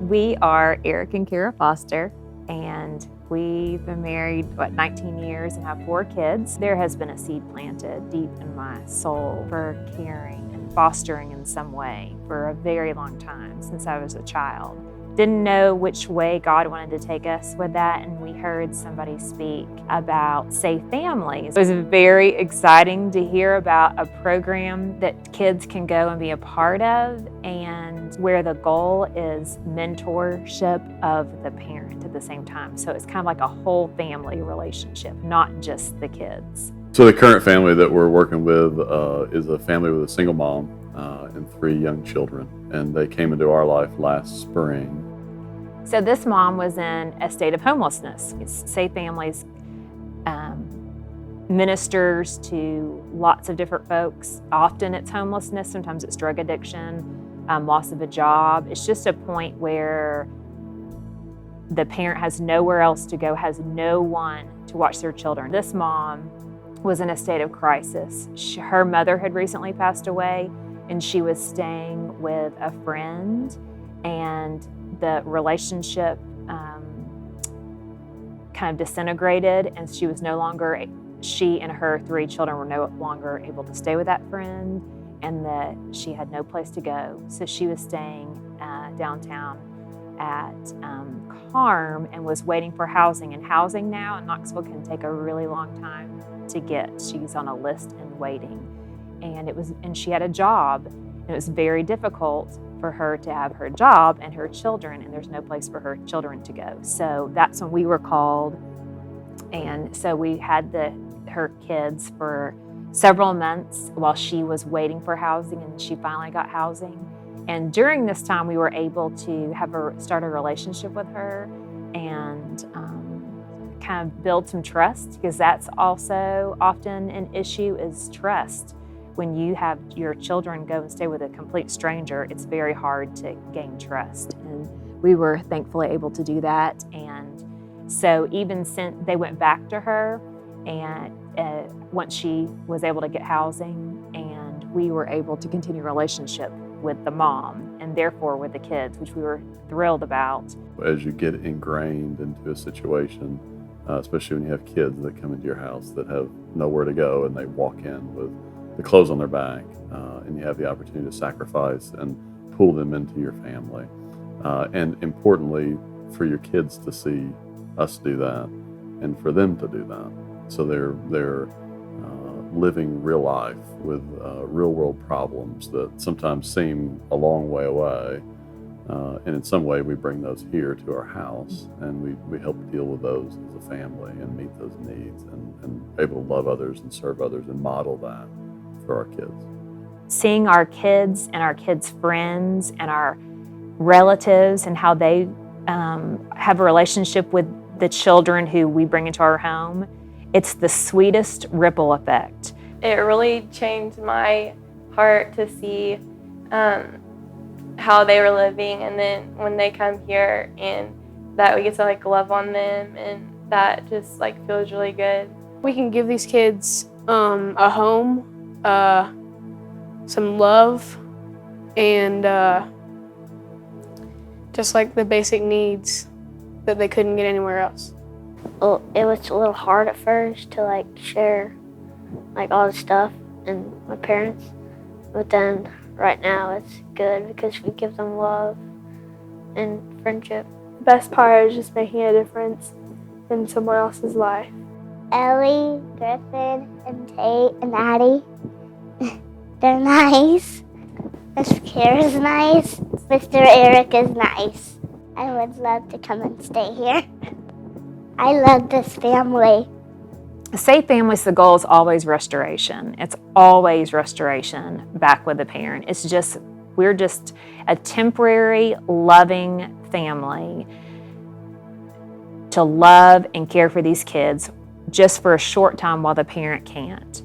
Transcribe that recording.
We are Eric and Cara Foster, and we've been married, 19 years and have 4 kids. There has been a seed planted deep in my soul for caring and fostering in some way for a very long time, since I was a child. Didn't know which way God wanted to take us with that, and we heard somebody speak about safe families. It was very exciting to hear about a program that kids can go and be a part of, and where the goal is mentorship of the parent at the same time. So it's kind of like a whole family relationship, not just the kids. So the current family that we're working with is a family with a single mom and 3 young children, and they came into our life last spring. So this mom was in a state of homelessness. Safe Families ministers to lots of different folks. Often it's homelessness, sometimes it's drug addiction, loss of a job. It's just a point where the parent has nowhere else to go, has no one to watch their children. This mom was in a state of crisis. Her mother had recently passed away, and she was staying with a friend, and the relationship kind of disintegrated, and she and her 3 children were no longer able to stay with that friend, and that she had no place to go. So she was staying downtown at Carm and was waiting for housing. And housing now in Knoxville can take a really long time to get. She's on a list and waiting. And she had a job, and it was very difficult for her to have her job and her children, and there's no place for her children to go. So that's when we were called. And so we had her kids for several months while she was waiting for housing, and she finally got housing. And during this time, we were able to start a relationship with her and kind of build some trust, because that's also often an issue, is trust. When you have your children go and stay with a complete stranger, it's very hard to gain trust. And we were thankfully able to do that. And so even since they went back to her, and once she was able to get housing, and we were able to continue a relationship with the mom and therefore with the kids, which we were thrilled about. As you get ingrained into a situation, especially when you have kids that come into your house that have nowhere to go, and they walk in with the clothes on their back, and you have the opportunity to sacrifice and pull them into your family. And importantly, for your kids to see us do that and for them to do that. So they're living real life with real world problems that sometimes seem a long way away. And in some way we bring those here to our house, and we help deal with those as a family and meet those needs, and able to love others and serve others and model that for our kids. Seeing our kids and our kids' friends and our relatives and how they have a relationship with the children who we bring into our home, it's the sweetest ripple effect. It really changed my heart to see how they were living, and then when they come here and that we get to love on them, and that just feels really good. We can give these kids a home, some love, and just the basic needs that they couldn't get anywhere else. Well, it was a little hard at first to share all the stuff and my parents, but then right now it's good because we give them love and friendship. The best part is just making a difference in someone else's life. Ellie, Griffin, and Tate, and Addie, they're nice. Miss Kara's nice. Mr. Eric is nice. I would love to come and stay here. I love this family. Safe Families, the goal is always restoration. It's always restoration back with the parent. We're just a temporary, loving family to love and care for these kids just for a short time while the parent can't.